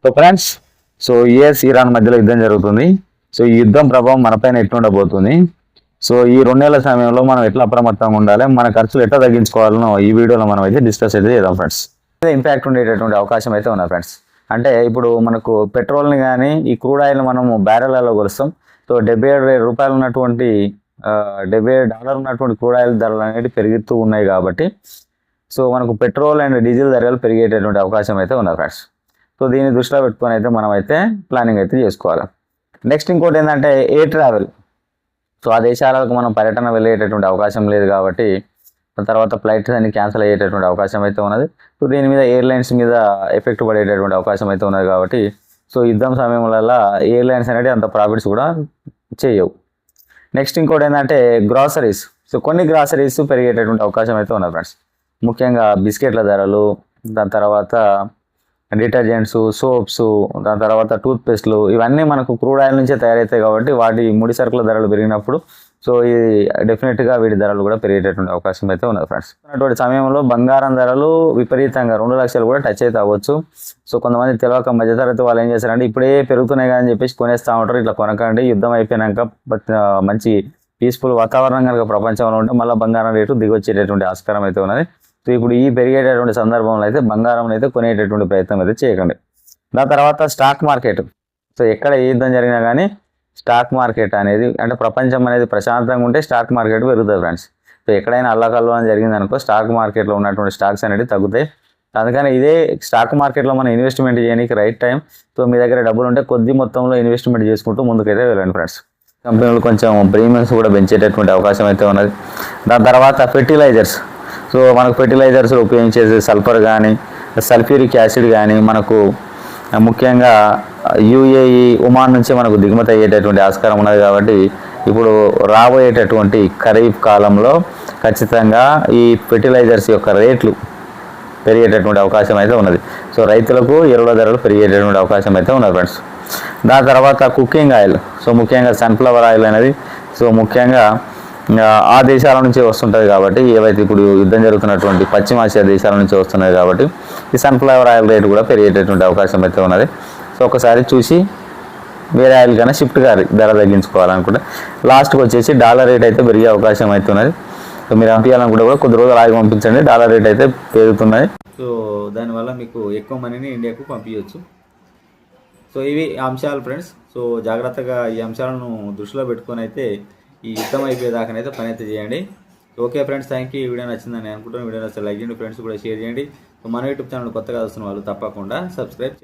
So friends, US Iran మధ్యలో యుద్ధం జరుగుతుంది. సో ఈ యుద్ధం ప్రభావం మనపైన ఎట్లుండబోతుంది, సో ఈ 2 నెలల సమయంలో మనం ఎట్లా అప్రమత్తంగా ఉండాలి, మన ఖర్చులు ఎట్లా తగ్గించుకోవాలనో ఈ వీడియోలో మనం అయితే డిస్కస్ అయితే చేద్దాం ఫ్రెండ్స్. ఇంపాక్ట్ ఉండేటటువంటి అవకాశం అయితే ఉన్నది ఫ్రెండ్స్. అంటే ఇప్పుడు మనకు పెట్రోల్ని కానీ ఈ క్రూడ్ ఆయిల్ని మనము బ్యారెల్లో కొలుస్తాం. సో $77 ఉన్నటువంటి $77 ఉన్నటువంటి క్రూడ్ ఆయిల్ ధరలు అనేవి పెరుగుతూ ఉన్నాయి కాబట్టి సో మనకు పెట్రోల్ అండ్ డీజిల్ ధరలు పెరిగేటటువంటి అవకాశం అయితే ఉన్నది ఫ్రెండ్స్. సో దీన్ని దృష్టిలో పెట్టుకొని అయితే మనం అయితే ప్లానింగ్ అయితే చేసుకోవాలి. నెక్స్ట్ ఇంకోటి ఏంటంటే ఎయిర్ ట్రావెల్. సో ఆ దేశాలకు మనం పర్యటన వెళ్ళేటటువంటి అవకాశం లేదు కాబట్టి తర్వాత ఫ్లైట్స్ అన్ని క్యాన్సిల్ అయ్యేటటువంటి అవకాశం అయితే ఉన్నది. సో దీని మీద ఎయిర్లైన్స్ మీద ఎఫెక్ట్ పడేటటువంటి అవకాశం అయితే ఉన్నది కాబట్టి సో యుద్ధం సమయంలో ఎయిర్లైన్స్ అనేవి అంత ప్రాఫిట్స్ కూడా చేయవు. నెక్స్ట్ ఇంకోటి ఏంటంటే గ్రాసరీస్. సో కొన్ని గ్రాసరీస్ పెరిగేటటువంటి అవకాశం అయితే ఉన్నది ఫ్రెండ్స్. ముఖ్యంగా బిస్కెట్ల ధరలు, దాని తర్వాత డిటర్జెంట్స్, సోప్స్, దాని తర్వాత టూత్పేస్ట్లు, ఇవన్నీ మనకు క్రూడ్ ఆయిల్ నుంచే తయారవుతాయి కాబట్టి వాటి ముడి సరుకుల ధరలు పెరిగినప్పుడు సో ఇది డెఫినెట్గా వీటి ధరలు కూడా పెరిగేటటువంటి అవకాశం అయితే ఉన్నది ఫ్రెండ్స్. అటువంటి సమయంలో బంగారం ధరలు విపరీతంగా 2 లక్షలు కూడా టచ్ అయితే అవ్వచ్చు. సో కొంతమంది తెలియక మధ్యతరగతి వాళ్ళు ఏం చేస్తారంటే ఇప్పుడే పెరుగుతున్నాయి కానీ చెప్పేసి కొనేస్తూ ఉంటారు. ఇట్లా కొనకండి, యుద్ధం అయిపోయినాక మంచి పీస్ఫుల్ వాతావరణం కనుక ప్రపంచంలో ఉంటే మళ్ళీ బంగారం రేటు దిగొచ్చేటటువంటి ఆస్కారం అయితే ఉన్నది. సో ఇప్పుడు ఈ పెరిగేటటువంటి సందర్భంలో అయితే బంగారం అయితే కొనేటటువంటి ప్రయత్నం అయితే చేయకండి. దాని తర్వాత స్టాక్ మార్కెట్. సో ఎక్కడ ఏ యుద్ధం జరిగినా కానీ స్టాక్ మార్కెట్ అనేది అంటే ప్రపంచం అనేది ప్రశాంతంగా ఉంటే స్టాక్ మార్కెట్ పెరుగుతుంది ఫ్రెండ్స్. సో ఎక్కడైనా అల్లకల్లోనే జరిగింది అనుకో స్టాక్ మార్కెట్లో ఉన్నటువంటి స్టాక్స్ అనేవి తగ్గుతాయి. అందుకని ఇదే స్టాక్ మార్కెట్లో మనం ఇన్వెస్ట్మెంట్ చేయడానికి రైట్ టైం. సో మీ దగ్గర డబ్బులు ఉంటే కొద్ది మొత్తంలో ఇన్వెస్ట్మెంట్ చేసుకుంటూ ముందుకైతే వెళ్ళండి ఫ్రెండ్స్. కంపెనీలు కొంచెం ప్రీమియమ్స్ కూడా పెంచేటటువంటి అవకాశం అయితే ఉన్నది. దాని తర్వాత ఫెర్టిలైజర్స్. సో మనకు ఫెర్టిలైజర్స్ ఉపయోగించేది సల్ఫర్ కానీ సల్ఫ్యూరిక్ యాసిడ్ కానీ మనకు ముఖ్యంగా యుఏఈ, ఒమాన్ నుంచి మనకు దిగుమతి అయ్యేటటువంటి ఆస్కారం ఉన్నది కాబట్టి ఇప్పుడు రాబోయేటటువంటి ఖరీఫ్ కాలంలో ఖచ్చితంగా ఈ ఫెర్టిలైజర్స్ యొక్క రేట్లు పెరిగేటటువంటి అవకాశం అయితే ఉన్నది. సో రైతులకు ఎరువుల ధరలు పెరిగేటటువంటి అవకాశం అయితే ఉన్నది ఫ్రెండ్స్. దాని తర్వాత కుకింగ్ ఆయిల్. సో ముఖ్యంగా సన్ఫ్లవర్ ఆయిల్ అనేది సో ముఖ్యంగా ఆ దేశాల నుంచి వస్తుంటుంది కాబట్టి ఏవైతే ఇప్పుడు యుద్ధం జరుగుతున్నటువంటి పశ్చిమాసియా దేశాల నుంచి వస్తున్నాయి కాబట్టి ఈ సన్ఫ్లవర్ ఆయిల్ రేటు కూడా పెరిగేటటువంటి అవకాశం అయితే ఉన్నది. సో ఒకసారి చూసి వేరే ఆయిల్ కన్నా షిఫ్ట్ గారి ధర తగ్గించుకోవాలనుకుంటే లాస్ట్కి వచ్చేసి డాలర్ రేట్ అయితే పెరిగే అవకాశం అయితే ఉన్నది. సో మీరు పంపించాలనుకుంటే కూడా కొద్ది రోజులు ఆగి పంపించండి, డాలర్ రేట్ అయితే పెరుగుతున్నాయి. సో దానివల్ల మీకు ఎక్కువ మనీని ఇండియాకు పంపించవచ్చు. సో ఇవి అంశాలు ఫ్రెండ్స్. సో జాగ్రత్తగా ఈ అంశాలను దృష్టిలో పెట్టుకొని అయితే ఈ యుద్ధం అయిపోయేదాకనైతే పని అయితే చేయండి. Okay friends, thank you. ఈ వీడియో నచ్చిందని అనుకుంటున్నాను. వీడియో నచ్చితే లైక్ చేయండి, ఫ్రెండ్స్ కూడా షేర్ చేయండి. సో మన యూట్యూబ్ ఛానల్ కొత్తగా వస్తున్న వాళ్ళు తప్పకుండా సబ్స్క్రైబ్